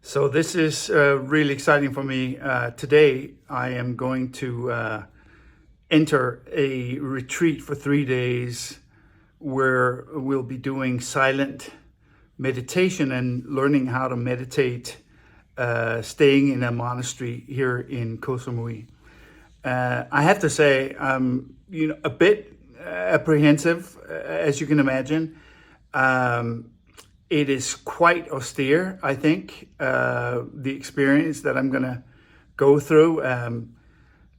So this is really exciting for me. Today I am going to enter a retreat for 3 days where we'll be doing silent meditation and learning how to meditate, staying in a monastery here in Samui. I have to say, I'm a bit apprehensive, as you can imagine. It is quite austere, I think, the experience that I'm gonna go through.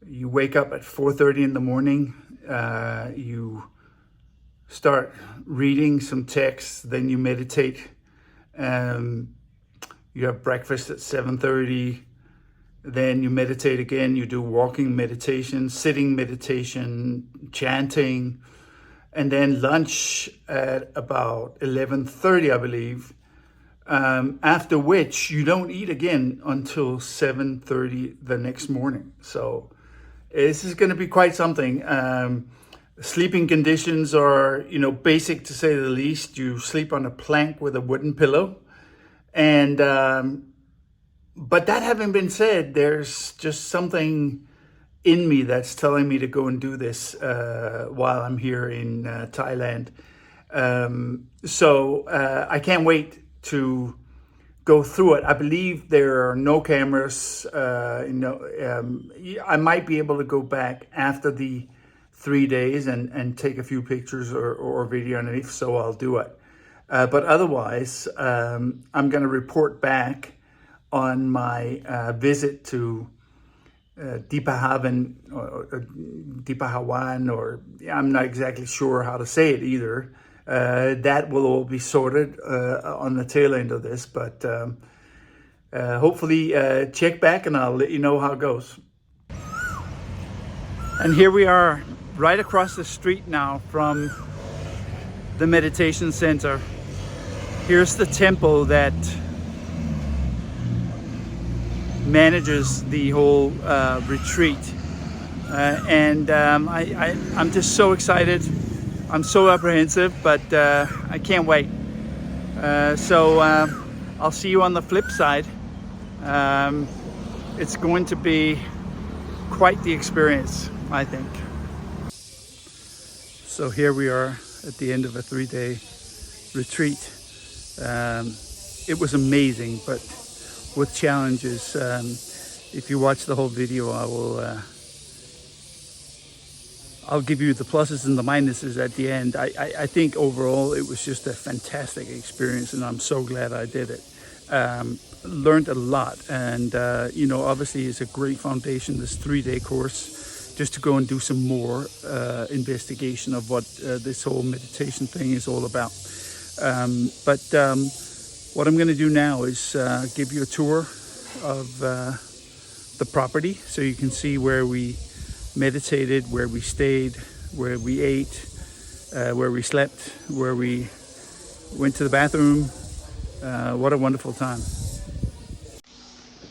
You wake up at 4:30 in the morning, you start reading some text, then you meditate. You have breakfast at 7:30, then you meditate again, you do walking meditation, sitting meditation, chanting, and then lunch at about 11:30, I believe, after which you don't eat again until 7:30 the next morning. So this is going to be quite something. Sleeping conditions are, basic to say the least. You sleep on a plank with a wooden pillow. And, but that having been said, there's just something in me that's telling me to go and do this while I'm here in Thailand. So I can't wait to go through it. I believe there are no cameras. I might be able to go back after the 3 days and take a few pictures or video underneath, so I'll do it. But otherwise, I'm going to report back on my visit to Dipabhavan or Dipabhavan, or I'm not exactly sure how to say it either. That will all be sorted on the tail end of this, but hopefully check back and I'll let you know how it goes. And here we are, right across the street now from the meditation center. Here's the temple that manages the whole retreat, and I'm just so excited. I'm so apprehensive, but I can't wait. So I'll see you on the flip side. It's going to be quite the experience, I think. So here we are at the end of a 3-day retreat. It was amazing, but with challenges. If you watch the whole video, I'll give you the pluses and the minuses at the end. I think overall it was just a fantastic experience, and I'm so glad I did it. Learned a lot, and obviously it's a great foundation, this 3-day course, just to go and do some more investigation of what this whole meditation thing is all about. What I'm going to do now is give you a tour of the property, so you can see where we meditated, where we stayed, where we ate, where we slept, where we went to the bathroom. What a wonderful time.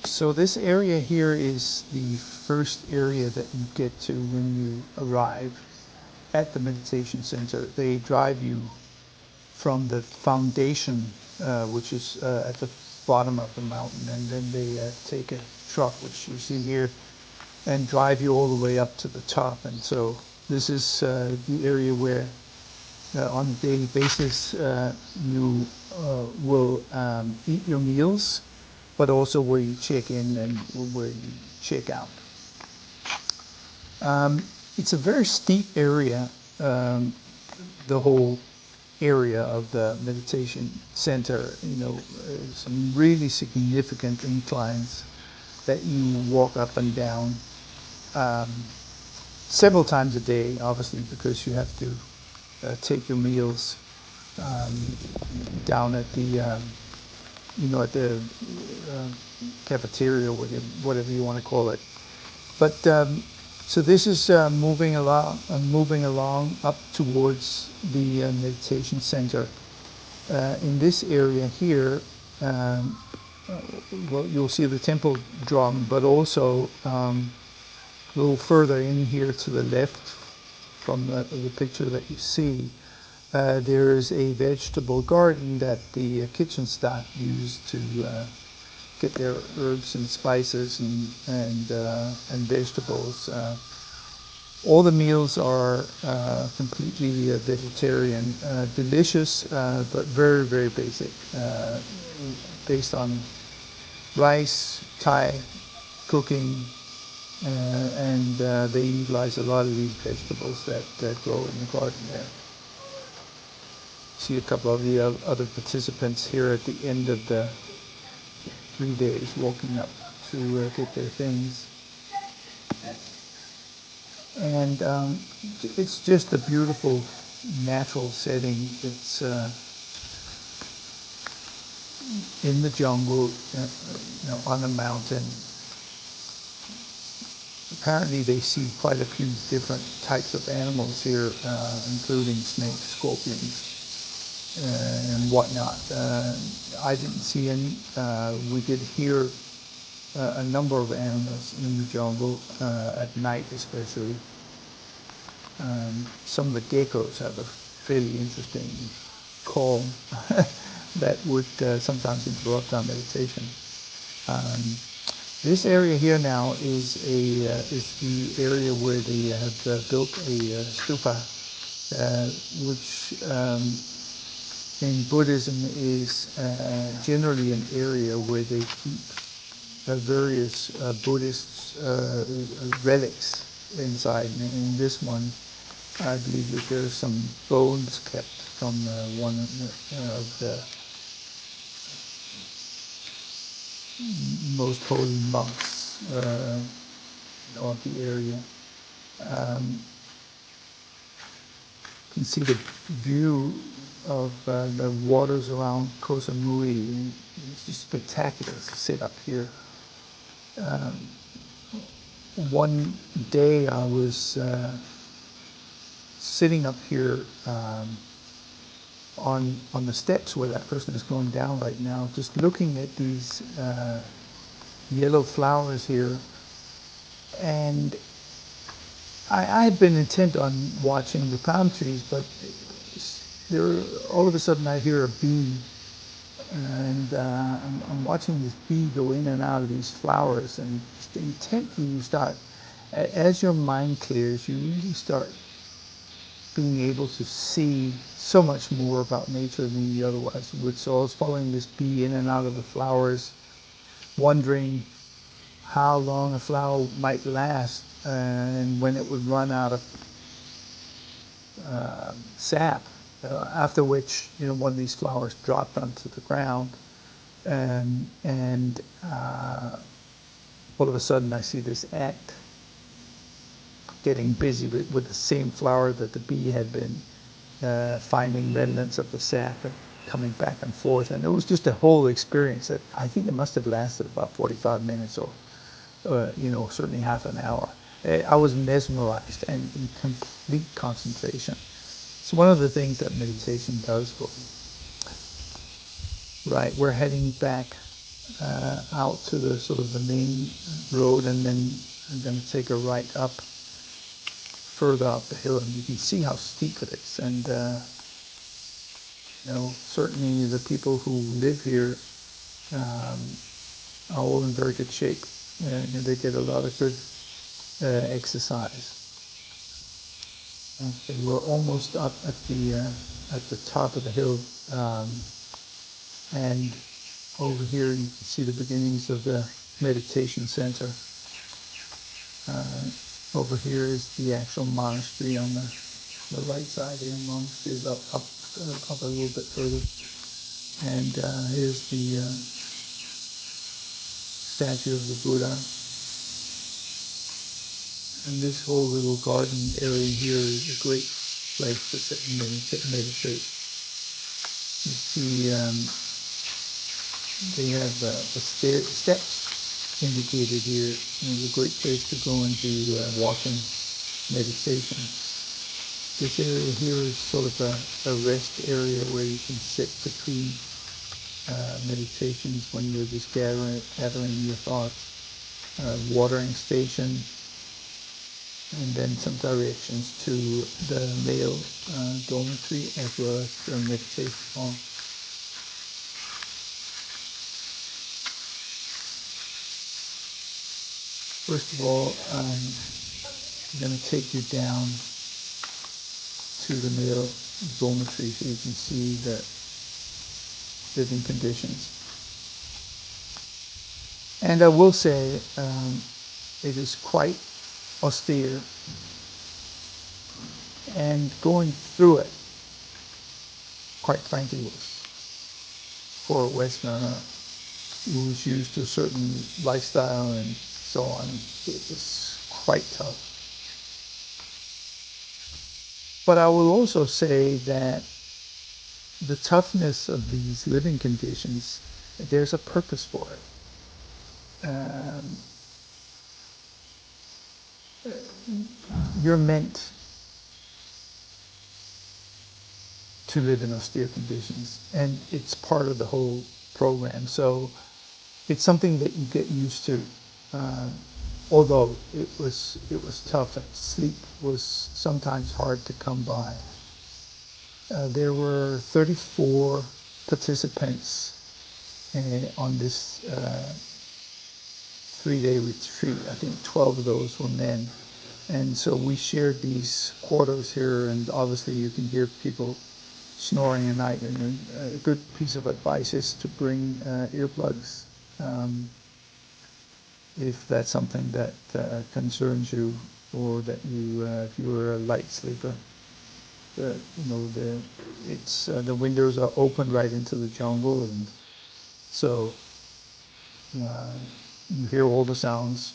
So this area here is the first area that you get to when you arrive at the meditation center. They drive you from the foundation, which is at the bottom of the mountain, and then they take a truck, which you see here, and drive you all the way up to the top. And so this is the area where on a daily basis you will eat your meals, but also where you check in and where you check out. It's a very steep area, the whole area of the meditation center. Some really significant inclines that you walk up and down several times a day, obviously, because you have to take your meals down at the at the cafeteria, or whatever you want to call it. But so this is moving along up towards the meditation center. In this area here, you'll see the temple drum, but also a little further in here to the left from the picture that you see, there is a vegetable garden that the kitchen staff used to get their herbs and spices and vegetables. All the meals are completely vegetarian, delicious, but very, very basic, based on rice, Thai cooking, and they utilize a lot of these vegetables that grow in the garden there. See a couple of the other participants here at the end of the 3 days walking up to get their things. And it's just a beautiful natural setting. It's in the jungle, on a mountain. Apparently they see quite a few different types of animals here, including snakes, scorpions, and whatnot. I didn't see any. We did hear a number of animals in the jungle, at night especially. Some of the geckos have a fairly interesting call that would sometimes interrupt our meditation. This area here now is the area where they have built a stupa, which in Buddhism is generally an area where they keep various Buddhist relics inside. And in this one, I believe that there's some bones kept from one of the most holy monks of the area. You can see the view of the waters around Koh Samui. It's just spectacular to sit up here. One day I was sitting up here on the steps where that person is going down right now, just looking at these yellow flowers here, and I had been intent on watching the palm trees, but there, all of a sudden I hear a bee, and I'm watching this bee go in and out of these flowers, and intently you start, as your mind clears, you really start being able to see so much more about nature than you otherwise would. So I was following this bee in and out of the flowers, wondering how long a flower might last, and when it would run out of sap, after which one of these flowers dropped onto the ground, and all of a sudden I see this ant getting busy with the same flower that the bee had been finding remnants of the sap and coming back and forth. And it was just a whole experience that I think it must have lasted about 45 minutes or certainly half an hour. I was mesmerized and in complete concentration. It's one of the things that meditation does for me. Right, we're heading back out to the sort of the main road, and then I'm going to take a right up, further up the hill, and you can see how steep it is. And certainly the people who live here are all in very good shape, and they get a lot of good exercise. Okay, we're almost up at the top of the hill, and over here you can see the beginnings of the meditation center. Over here is the actual monastery on the right side here. Monastery is up a little bit further, and here's the statue of the Buddha. And this whole little garden area here is a great place to sit and meditate. You see, they have the steps indicated here. It's a great place to go and do walking meditation. This area here is sort of a rest area where you can sit between meditations when you're just gathering your thoughts. Watering station, and then some directions to the male dormitory as well as the meditation hall. First of all, I'm going to take you down to the male dormitory so you can see the living conditions. And I will say it is quite austere, and going through it, quite frankly, was for a Westerner who was used to a certain lifestyle and so on, it was quite tough. But I will also say that the toughness of these living conditions, there's a purpose for it. You're meant to live in austere conditions, and it's part of the whole program. So it's something that you get used to. Although it was tough, and sleep was sometimes hard to come by. There were 34 participants on this 3-day retreat. I think 12 of those were men. And so we shared these quarters here, and obviously you can hear people snoring at night. And a good piece of advice is to bring earplugs if that's something that concerns you, or that you, if you're a light sleeper. The windows are open right into the jungle, and so you hear all the sounds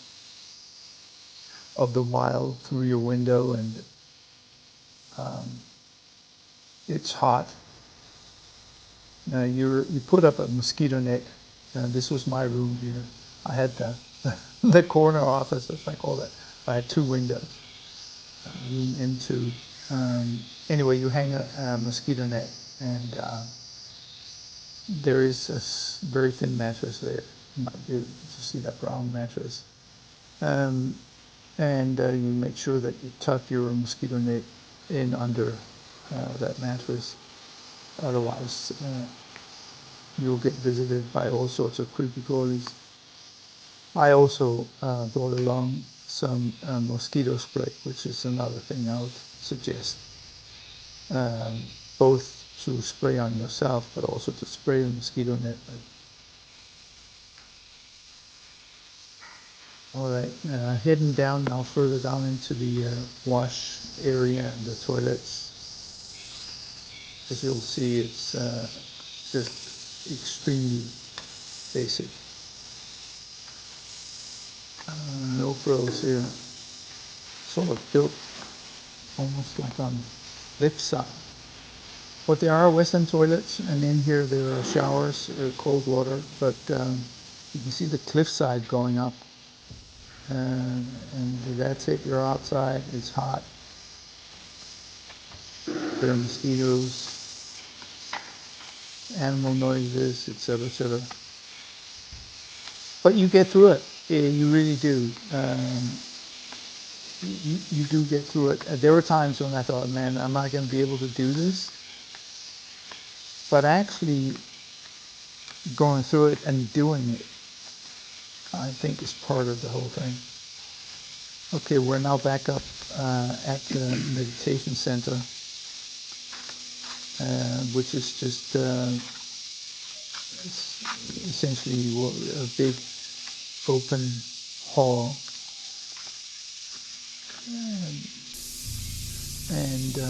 of the wild through your window, and it's hot. You put up a mosquito net. This was my room here. I had the corner office, as I call it. I had 2 windows, room into. Anyway, you hang a mosquito net, and there is a very thin mattress there. You might be able to see that brown mattress. And you make sure that you tuck your mosquito net in under that mattress. Otherwise, you'll get visited by all sorts of creepy crawlies. I also brought along some mosquito spray, which is another thing I would suggest. Both to spray on yourself, but also to spray the mosquito net. All right, heading down now, further down into the wash area and the toilets. As you'll see, it's just extremely basic. No frills here. Sort of built almost like on cliffside. But there are Western toilets, and in here there are showers, cold water. But you can see the cliffside going up, and that's it. You're outside. It's hot. There are mosquitoes, animal noises, etc., etc. But you get through it. You really do. You do get through it. There were times when I thought, man, I'm not going to be able to do this. But actually going through it and doing it, I think, is part of the whole thing. Okay, we're now back up at the meditation center, which is just essentially a big open hall. And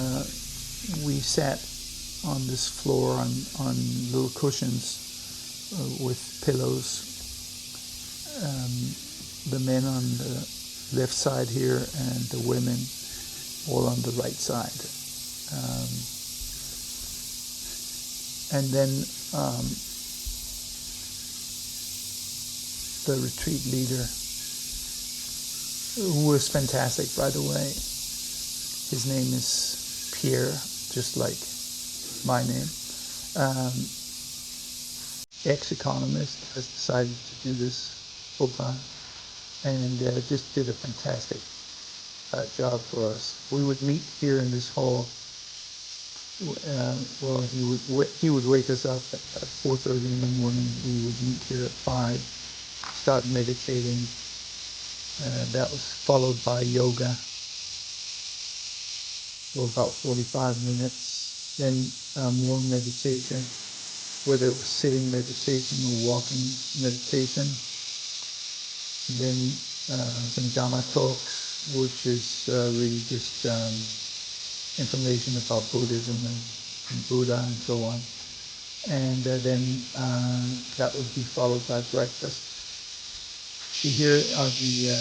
we sat on this floor on little cushions with pillows. The men on the left side here, and the women all on the right side. And then the retreat leader, who was fantastic, by the way. His name is Pierre, just like my name. Ex-economist, has decided to do this full time, and just did a fantastic job for us. We would meet here in this hall. Well, he would wake us up at 4:30 in the morning. We would meet here at 5, start meditating, That was followed by yoga for about 45 minutes. Then more meditation, whether it was sitting meditation or walking meditation. Then some Dhamma talks, which is really just information about Buddhism and Buddha and so on. And then that would be followed by breakfast. Here are the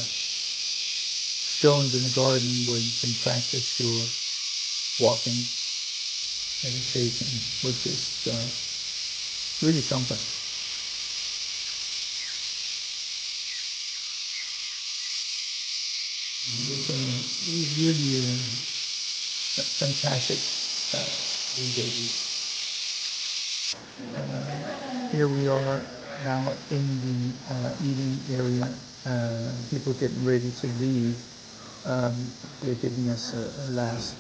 stones in the garden where you can practice your walking meditation, which is really something. It's really a fantastic engagement. Here we are now in the eating area. People getting ready to leave. They're giving us a last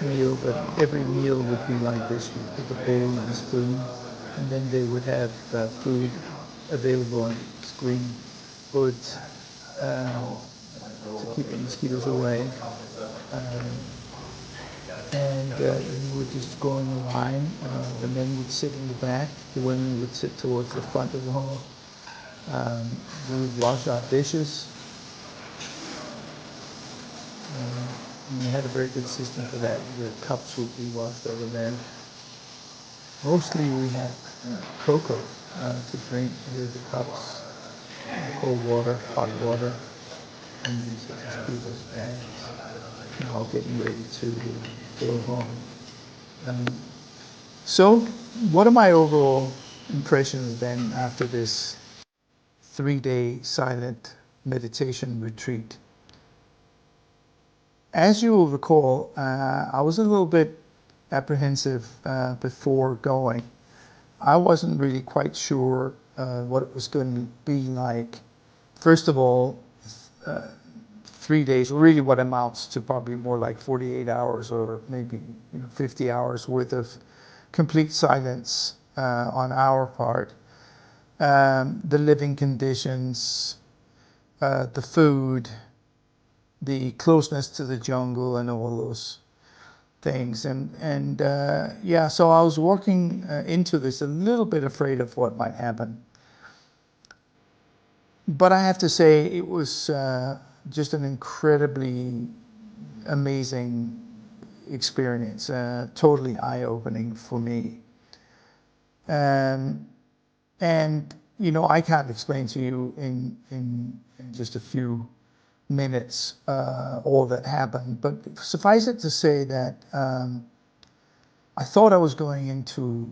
meal, but every meal would be like this. You pick a bowl and a spoon, and then they would have food available on screen hoods to keep the mosquitoes away. Um, and you would just go in a line. The men would sit in the back, the women would sit towards the front of the hall. We would wash our dishes. And we had a very good system for that. The cups would be washed over there. Mostly we had cocoa to drink. Here's the cups, cold water, hot water, and these are just people's bags. Now getting ready to go home. Um, So, what are my overall impressions then after this 3-day silent meditation retreat? As you will recall, I was a little bit apprehensive before going. I wasn't really quite sure what it was going to be like. First of all, 3 days, really what amounts to probably more like 48 hours or maybe 50 hours worth of complete silence on our part. The living conditions, the food, the closeness to the jungle and all those things. And yeah, so I was walking into this a little bit afraid of what might happen. But I have to say it was just an incredibly amazing experience, totally eye-opening for me. And I can't explain to you in just a few minutes all that happened, but suffice it to say that I thought I was going in to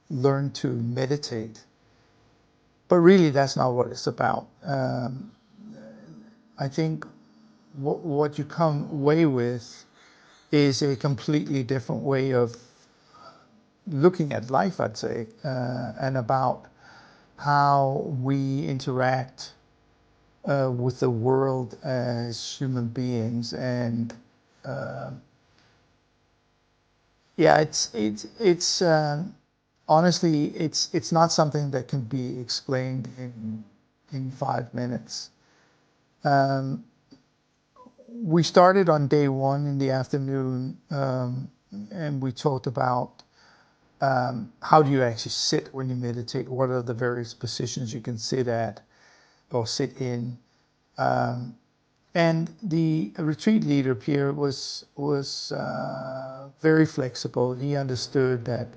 learn to meditate, but really that's not what it's about. I think what you come away with is a completely different way of looking at life, I'd say, and about how we interact with the world as human beings. And yeah, it's honestly, it's not something that can be explained in 5 minutes. We started on day one in the afternoon, and we talked about how do you actually sit when you meditate? What are the various positions you can sit at or sit in? And the retreat leader, Pierre, was very flexible. He understood that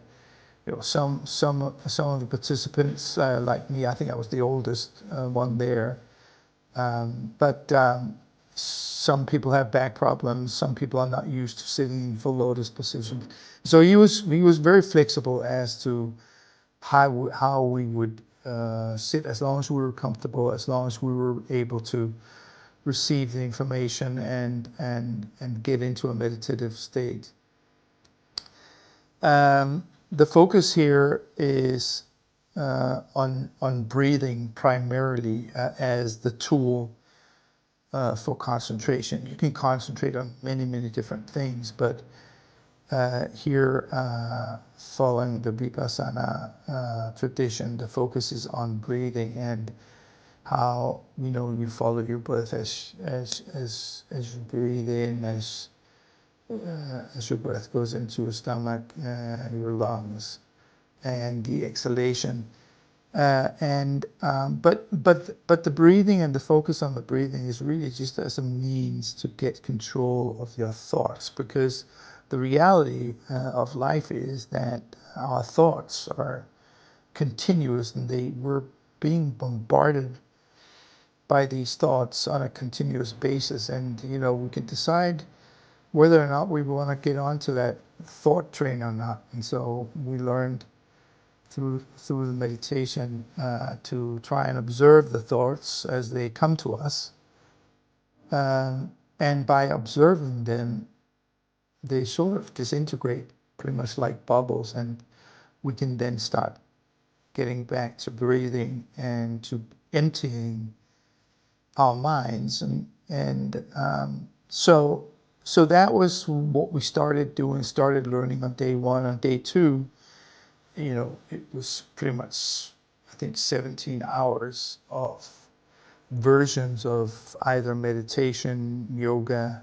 some of the participants, like me, I think I was the oldest one there, but some people have back problems. Some people are not used to sitting in full lotus position. So he was very flexible as to how we would sit, as long as we were comfortable, as long as we were able to receive the information and get into a meditative state. The focus here is on breathing primarily as the tool for concentration. You can concentrate on many different things, but here, following the Vipassana tradition, the focus is on breathing. And how you follow your breath as you breathe in, as your breath goes into your stomach, your lungs, and the exhalation. But the breathing and the focus on the breathing is really just as a means to get control of your thoughts, because the reality of life is that our thoughts are continuous, and we're being bombarded by these thoughts on a continuous basis. And we can decide whether or not we want to get onto that thought train or not. And so we learned through the meditation to try and observe the thoughts as they come to us, uh, and by observing them, they sort of disintegrate pretty much like bubbles, and we can then start getting back to breathing and to emptying our minds. And so that was what we started learning on day one. On day two, it was pretty much, I think, 17 hours of versions of either meditation, yoga,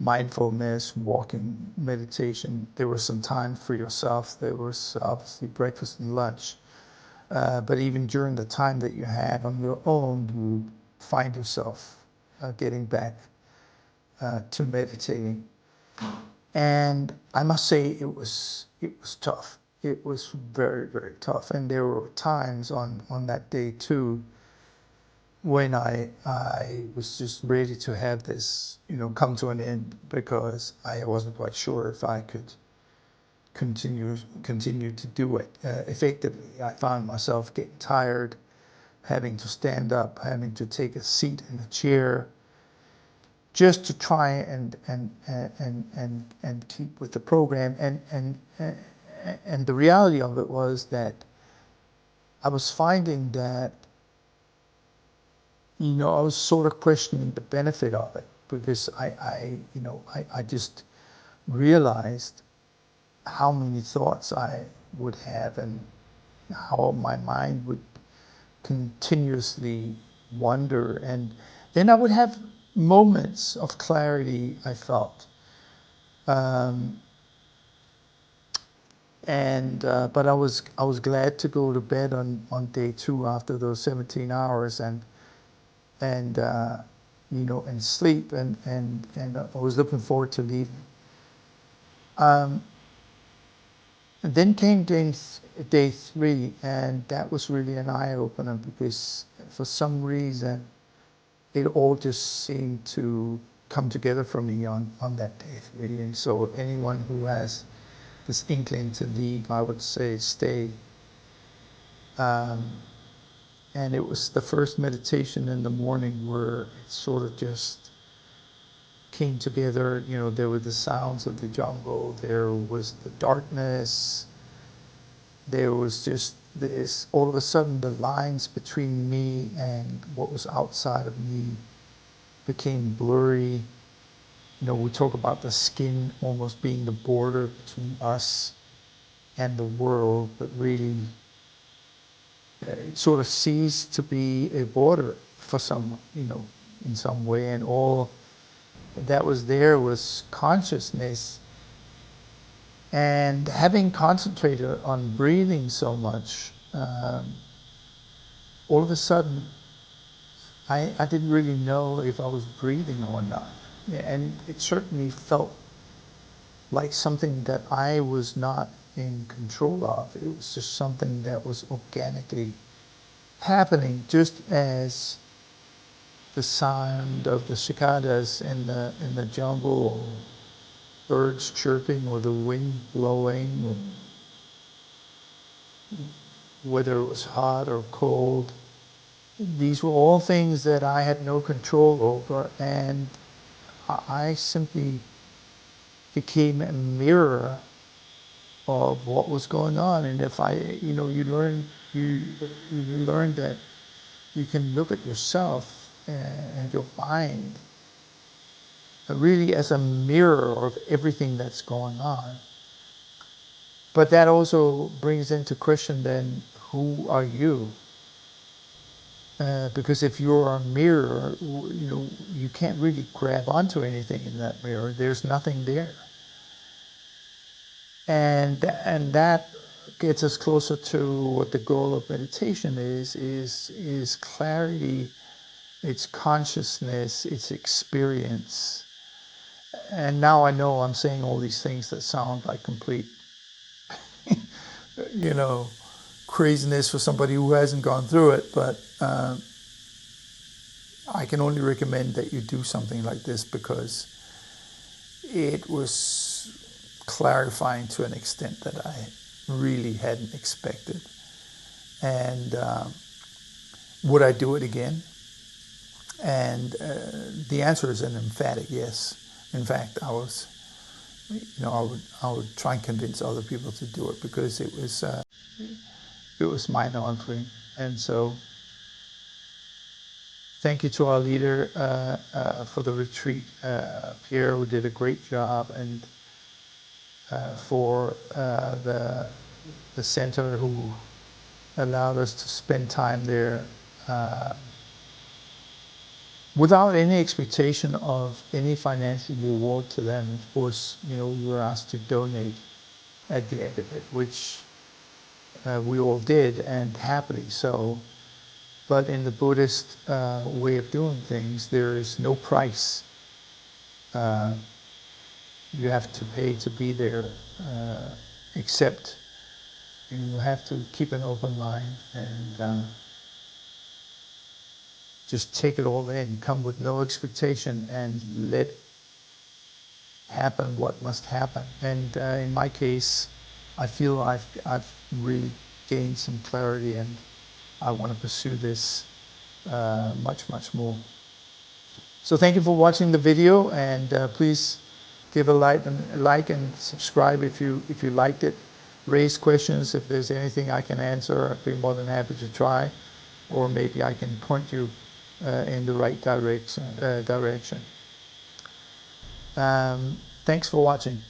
mindfulness, walking meditation. There was some time for yourself. There was obviously breakfast and lunch. But even during the time that you had on your own, you find yourself getting back to meditating. And I must say it was tough. It was very, very tough. And there were times on that day too when I was just ready to have this, come to an end, because I wasn't quite sure if I could continue to do it effectively. I found myself getting tired, having to stand up, having to take a seat in a chair, just to try and keep with the program. And the reality of it was that I was finding that I was sort of questioning the benefit of it, because I just realized how many thoughts I would have, and how my mind would continuously wander. And then I would have moments of clarity, I felt. Um, and But I was glad to go to bed on day two after those 17 hours, and and sleep, and I was looking forward to leaving. Um, and then came day three, and that was really an eye opener, because for some reason it all just seemed to come together for me on that day three. And so anyone who has this inkling to leave, I would say stay. Um, and it was the first meditation in the morning where it sort of just came together. There were the sounds of the jungle, there was the darkness, there was just this, all of a sudden the lines between me and what was outside of me became blurry. We talk about the skin almost being the border between us and the world, but really it sort of ceased to be a border for someone, in some way. And all that was there was consciousness. And having concentrated on breathing so much, all of a sudden, I didn't really know if I was breathing or not. And it certainly felt like something that I was not in control of. It was just something that was organically happening, just as the sound of the cicadas in the jungle, or birds chirping, or the wind blowing, or whether it was hot or cold. These were all things that I had no control over, and I simply became a mirror of what was going on. And if you learn that you can look at yourself and your mind really as a mirror of everything that's going on. But that also brings into question then, who are you? Because if you're a mirror, you can't really grab onto anything in that mirror. There's nothing there. And that gets us closer to what the goal of meditation is clarity, it's consciousness, it's experience. And now I know I'm saying all these things that sound like complete, you know, craziness for somebody who hasn't gone through it, but I can only recommend that you do something like this because it was clarifying to an extent that I really hadn't expected. And would I do it again? And the answer is an emphatic yes. In fact, I would try and convince other people to do it because it was mind altering. And so, thank you to our leader for the retreat, Pierre, who did a great job, and for the center who allowed us to spend time there without any expectation of any financial reward to them. Of course, we were asked to donate at the end of it, which we all did, and happily so. But in the Buddhist way of doing things, there is no price you have to pay to be there, except you have to keep an open mind and just take it all in, come with no expectation, and let happen what must happen. And in my case, I feel I've really gained some clarity, and I want to pursue this much more. So thank you for watching the video, and please give a like and subscribe if you liked it. Raise questions if there's anything I can answer. I'd be more than happy to try, or maybe I can point you in the right direction. Thanks for watching.